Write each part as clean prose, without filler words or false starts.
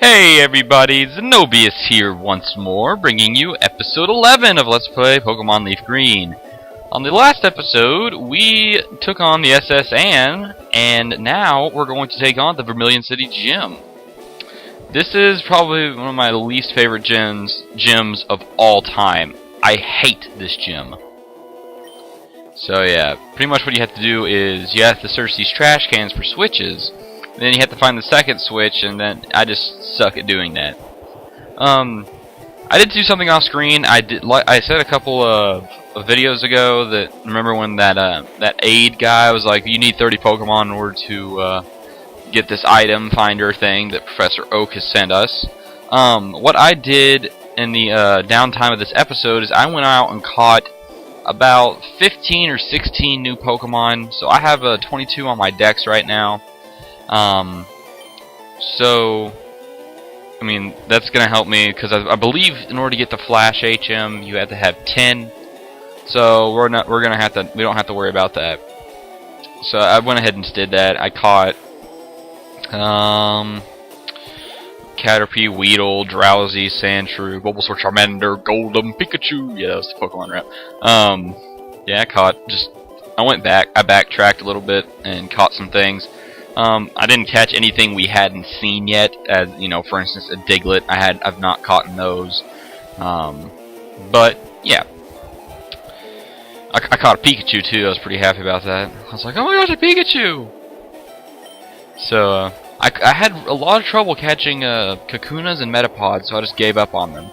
Hey everybody, Zenobius here once more, bringing you episode 11 of Let's Play Pokemon Leaf Green. On the last episode, we took on the SS Anne, and now we're going to take on the Cerulean City Gym. This is probably one of my least favorite gyms of all time. I hate this gym. So yeah, pretty much what you have to do is you have to search these trash cans for switches. Then you have to find the second switch, and then I just suck at doing that. I did do something off screen. I said a couple of videos ago that remember when that aid guy was like, you need 30 Pokemon in order to get this item finder thing that Professor Oak has sent us. What I did in the downtime of this episode is I went out and caught about 15 or 16 new Pokemon. So I have 22 on my decks right now. So, I mean, that's gonna help me because I believe in order to get the Flash HM, you have to have 10. So we don't have to worry about that. So I went ahead and did that. I caught Caterpie, Weedle, Drowsy, Sandshrew, Bulbasaur, Charmander, Golem, Pikachu. Yeah, that was the Pokemon rap. Yeah, I backtracked a little bit and caught some things. I didn't catch anything we hadn't seen yet, as you know, for instance, a Diglett. I've not caught those. But yeah, I caught a Pikachu too. I was pretty happy about that. I was like, oh my gosh, a Pikachu! So I had a lot of trouble catching Kakunas and Metapods, so I just gave up on them.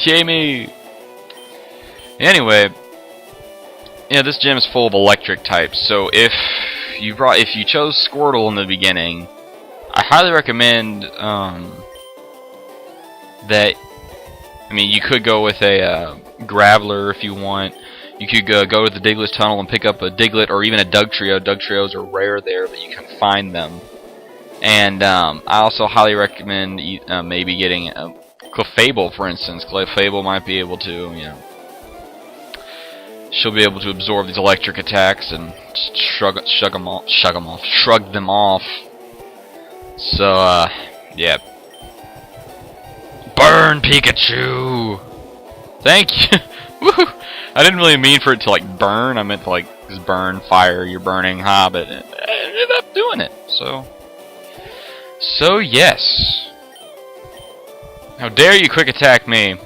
Yay me! Anyway, yeah, this gym is full of electric types. So if you chose Squirtle in the beginning, I highly recommend that. I mean, you could go with a Graveler if you want. You could go to the Diglett Tunnel and pick up a Diglett or even a Dugtrio. Dugtrios are rare there, but you can find them. And I also highly recommend maybe getting a Clefable, for instance. Clefable might be able to, you know, she'll be able to absorb these electric attacks and just shrug them off. So, yeah. Burn, Pikachu! Thank you! Woohoo! I didn't really mean for it to, like, burn. I meant to, like, just burn fire. You're burning, but it ended up doing it. So, yes. How dare you quick attack me?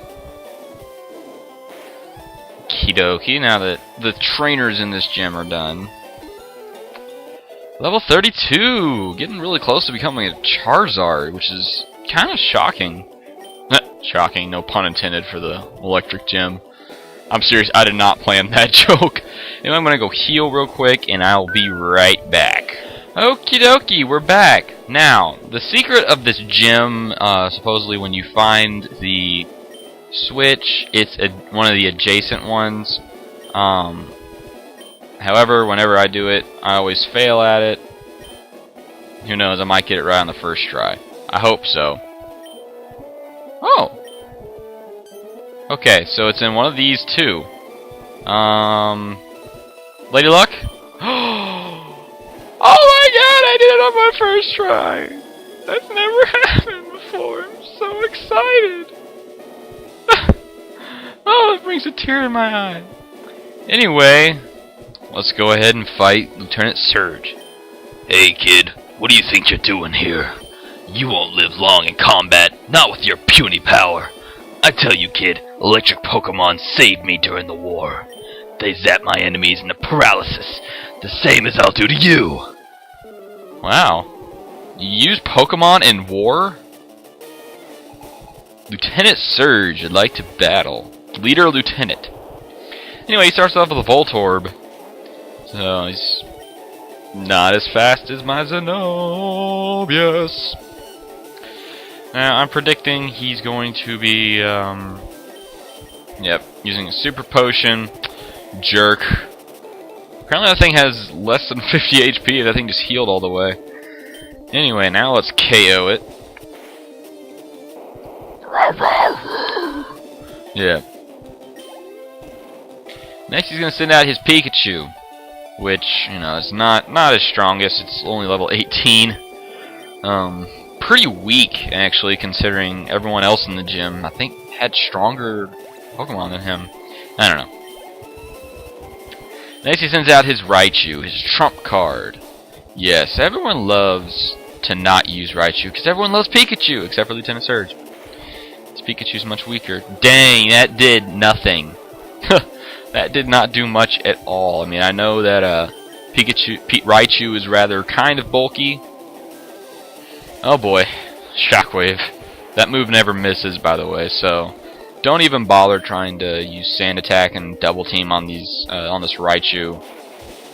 Okie-dokie, now that the trainers in this gym are done. Level 32! Getting really close to becoming a Charizard, which is kind of shocking. Shocking, no pun intended for the electric gym. I'm serious, I did not plan that joke. Anyway, I'm gonna go heal real quick, and I'll be right back. Okie dokie, we're back. Now, the secret of this gym, supposedly when you find the switch, it's one of the adjacent ones. However, whenever I do it, I always fail at it. Who knows, I might get it right on the first try. I hope so. Oh! Okay, so it's in one of these two. Lady Luck? Oh my god, I did it on my first try! That's never happened before, I'm so excited! Oh, it brings a tear in my eye. Anyway, let's go ahead and fight Lieutenant Surge. Hey kid, what do you think you're doing here? You won't live long in combat, not with your puny power. I tell you kid, electric Pokemon saved me during the war. They zap my enemies into paralysis, the same as I'll do to you. Wow. You use Pokemon in war? Lieutenant Surge, I'd like to battle. Leader Lieutenant. Anyway, he starts off with a Voltorb. So he's not as fast as my Zenobius. Now I'm predicting he's going to be using a super potion. Jerk. Apparently that thing has less than 50 HP. That thing just healed all the way. Anyway, now let's KO it. Yeah. Next he's going to send out his Pikachu, which, you know, is not his strongest. It's only level 18. pretty weak, actually, considering everyone else in the gym, I think, had stronger Pokemon than him. I don't know. Next he sends out his Raichu, his trump card. Yes, everyone loves to not use Raichu, because everyone loves Pikachu, except for Lieutenant Surge. This Pikachu's much weaker. Dang, that did nothing. That did not do much at all. I mean, I know that Raichu is rather kind of bulky. Oh boy, Shockwave. That move never misses, by the way, so don't even bother trying to use Sand Attack and Double Team on these on this Raichu,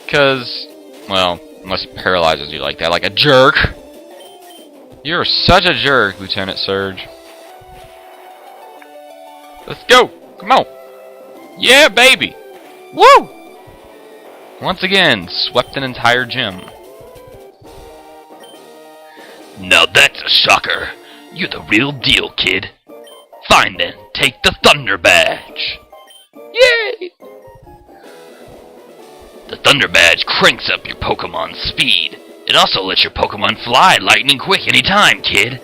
because, well, unless it paralyzes you like that, like a jerk. You're such a jerk, Lieutenant Surge. Let's go! Come on! Yeah, baby! Woo! Once again, swept an entire gym. Now that's a shocker. You're the real deal, kid. Fine then, take the Thunder Badge. Yay! The Thunder Badge cranks up your Pokemon's speed. It also lets your Pokemon fly lightning quick anytime, kid.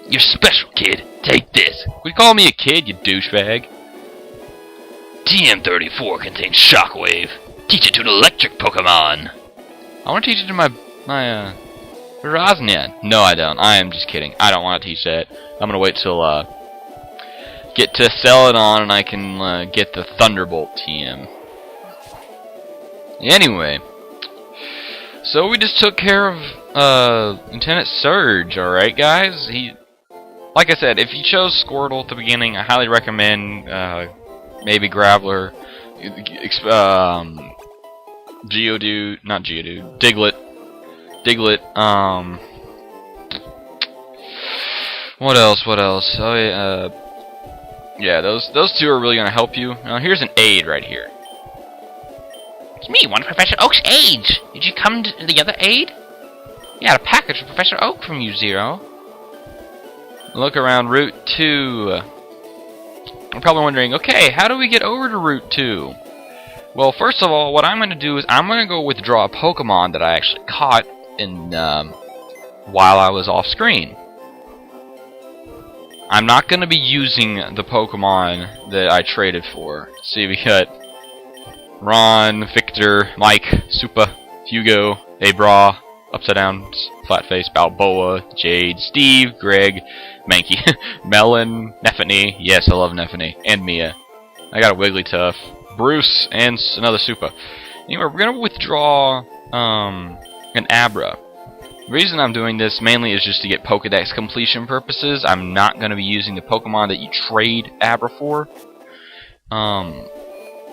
You're special, kid. Take this. Quit calling me a kid, you douchebag. TM34 contains Shockwave. Teach it to an electric Pokemon. I want to teach it to my Rosnian. No, I don't. I am just kidding. I don't want to teach that. I'm gonna wait till get to Celadon and I can get the Thunderbolt TM. Anyway, so we just took care of Lieutenant Surge. All right, guys. Like I said, if you chose Squirtle at the beginning, I highly recommend maybe Graveler, Geodude, not Geodude, Diglett. What else? Oh yeah, those two are really gonna help you. Now here's an aid right here. It's me, one of Professor Oak's aides. Did you come to the other aid? Yeah, a package from Professor Oak from you, Zero. Look around Route 2. I'm probably wondering, okay, how do we get over to Route 2? Well, first of all, what I'm going to do is I'm going to go withdraw a Pokemon that I actually caught in while I was off screen. I'm not going to be using the Pokemon that I traded for. See, we got Ron, Victor, Mike, Supa, Hugo, Abra, Upside Down, Flatface, Balboa, Jade, Steve, Greg, Mankey, Melon, Neffany. Yes, I love Neffany. And Mia. I got a Wigglytuff, Bruce, and another Supa. Anyway, we're going to withdraw an Abra. The reason I'm doing this mainly is just to get Pokedex completion purposes. I'm not going to be using the Pokemon that you trade Abra for.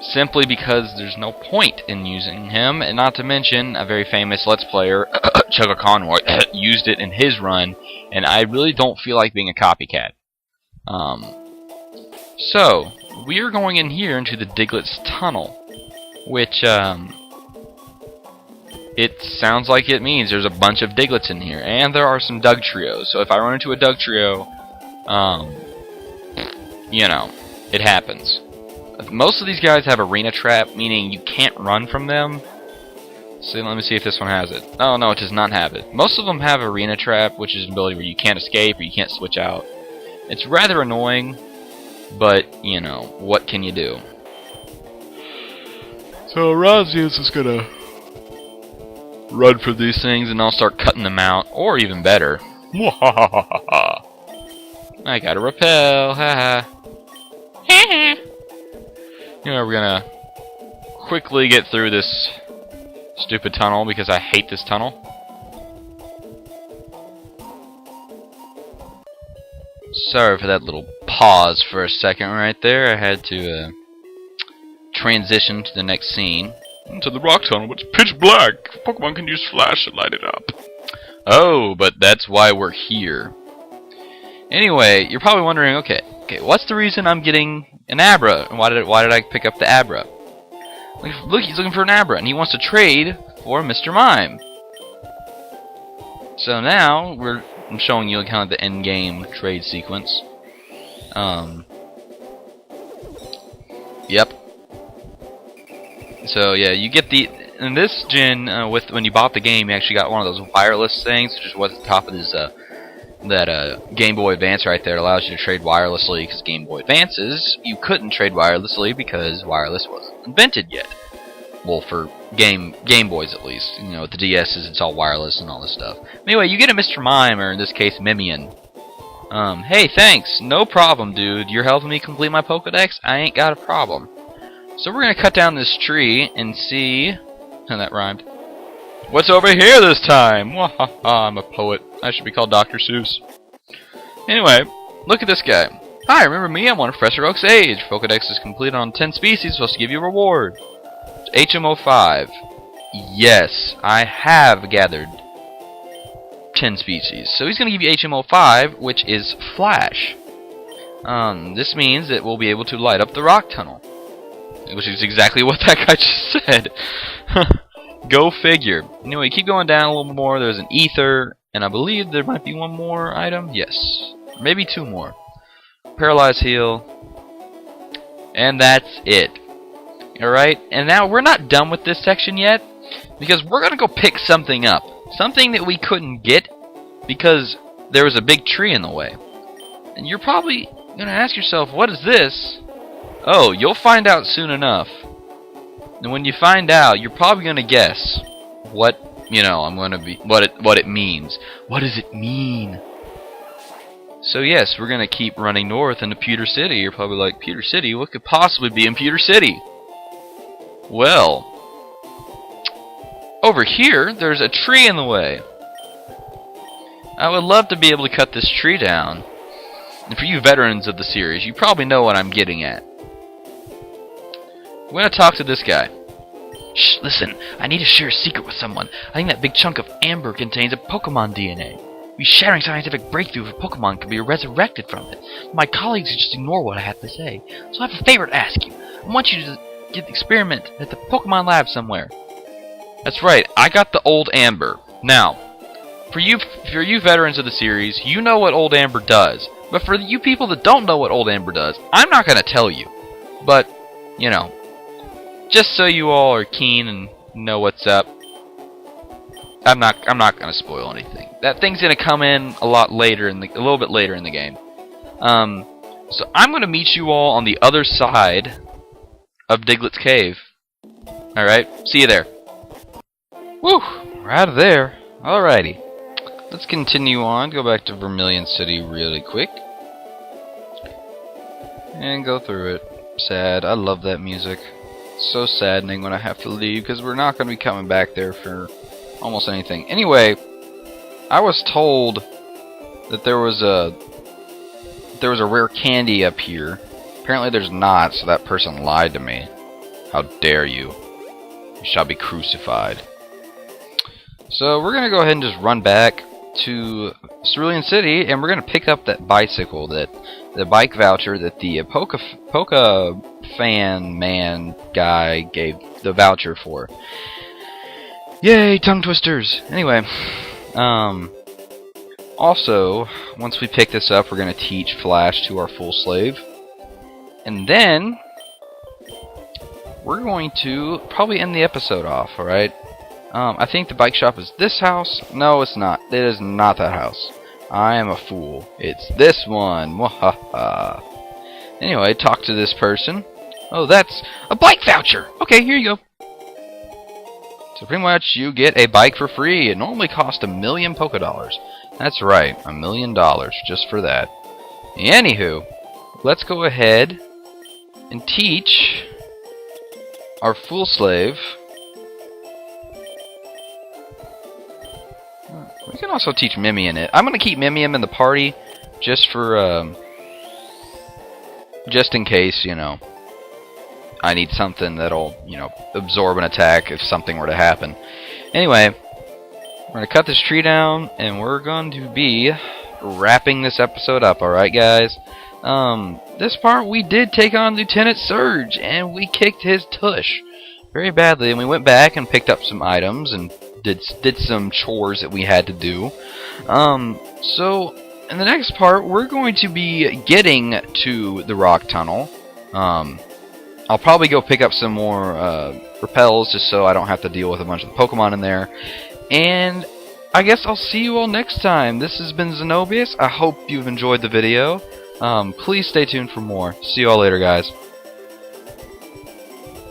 Simply because there's no point in using him, and not to mention a very famous Let's Player, Chugga Conroy, used it in his run, and I really don't feel like being a copycat. So, we are going in here into the Diglett's Tunnel, which, it sounds like it means there's a bunch of Diglets in here, and there are some Dugtrios, so if I run into a Dugtrio, you know, it happens. Most of these guys have Arena Trap, meaning you can't run from them. So let me see if this one has it. Oh, no, it does not have it. Most of them have Arena Trap, which is an ability where you can't escape or you can't switch out. It's rather annoying, but, you know, what can you do? So Razius is gonna run for these things and I'll start cutting them out, or even better. I got a repel, haha. You know, we're gonna quickly get through this stupid tunnel because I hate this tunnel. Sorry for that little pause for a second right there. I had to transition to the next scene. Into the rock tunnel, it's pitch black. Pokemon can use flash to light it up. Oh, but that's why we're here. Anyway, you're probably wondering, okay, what's the reason I'm getting an Abra? And why did I pick up the Abra? Look, he's looking for an Abra, and he wants to trade for Mr. Mime. So now I'm showing you kind of the end game trade sequence. Yep. So yeah, you get in this gen when you bought the game, you actually got one of those wireless things, which is what's at the top of his Game Boy Advance right there. It allows you to trade wirelessly, because Game Boy Advances, you couldn't trade wirelessly because wireless wasn't invented yet. Well, for Game Boys at least. You know, with the DS's, it's all wireless and all this stuff. Anyway, you get a Mr. Mime, or in this case, Mimian. Hey, thanks. No problem, dude. You're helping me complete my Pokedex? I ain't got a problem. So we're gonna cut down this tree and see... that rhymed. What's over here this time? Wahaha, I'm a poet. I should be called Dr. Seuss. Anyway, look at this guy. Hi, remember me? I'm one of Professor Oak's age. Pokedex is completed on 10 species, supposed to give you a reward. HMO 5. Yes, I have gathered 10 species. So he's going to give you HMO 5, which is Flash. This means that we'll be able to light up the rock tunnel. Which is exactly what that guy just said. Go figure. Anyway, keep going down a little more. There's an ether, and I believe there might be one more item. Yes. Maybe two more. Paralyze heal. And that's it. Alright, and now we're not done with this section yet, because we're going to go pick something up. Something that we couldn't get because there was a big tree in the way. And you're probably going to ask yourself, what is this? Oh, you'll find out soon enough. And when you find out, you're probably going to guess what, what it means. What does it mean? So yes, we're going to keep running north into Pewter City. You're probably like, Pewter City? What could possibly be in Pewter City? Well, over here, there's a tree in the way. I would love to be able to cut this tree down. And for you veterans of the series, you probably know what I'm getting at. We're going to talk to this guy. Shh, listen, I need to share a secret with someone. I think that big chunk of amber contains a Pokemon DNA. We sharing scientific breakthrough if a Pokemon can be resurrected from it. My colleagues just ignore what I have to say. So I have a favor to ask you. I want you to get the experiment at the Pokemon lab somewhere. That's right, I got the old amber. Now, for you veterans of the series, you know what old amber does. But for you people that don't know what old amber does, I'm not going to tell you. But, just so you all are keen and know what's up, I'm not going to spoil anything. That thing's going to come in a little bit later in the game. So I'm going to meet you all on the other side of Diglett's Cave. Alright, see you there. Woo! We're out of there. Alrighty. Let's continue on. Go back to Vermilion City really quick. And go through it. Sad. I love that music. It's so saddening when I have to leave, because we're not going to be coming back there for almost anything. Anyway, I was told that there was a rare candy up here. Apparently there's not, so that person lied to me. How dare you? You shall be crucified. So we're going to go ahead and just run back to Cerulean City, and we're going to pick up that bicycle, the bike voucher that the Poke fan man guy gave the voucher for. Yay, tongue twisters! Anyway, also, once we pick this up, we're going to teach Flash to our full slave. And then, we're going to probably end the episode off, alright? I think the bike shop is this house. No, it's not. It is not that house. I am a fool. It's this one. Mwahaha. Anyway, talk to this person. Oh, that's a bike voucher! Okay, here you go. So pretty much you get a bike for free. It normally costs $1,000,000 Pokedollars. That's right, $1,000,000 just for that. Anywho, let's go ahead and teach our fool slave. We can also teach Mimian it. I'm going to keep Mimian in the party just for, just in case, I need something that'll, absorb an attack if something were to happen. Anyway, we're going to cut this tree down, and we're going to be wrapping this episode up, alright guys? This part we did take on Lieutenant Surge, and we kicked his tush very badly, and we went back and picked up some items, and did some chores that we had to do. So, in the next part, we're going to be getting to the rock tunnel. I'll probably go pick up some more repels, just so I don't have to deal with a bunch of the Pokemon in there. And I guess I'll see you all next time. This has been Zenobius. I hope you've enjoyed the video. Please stay tuned for more. See you all later, guys.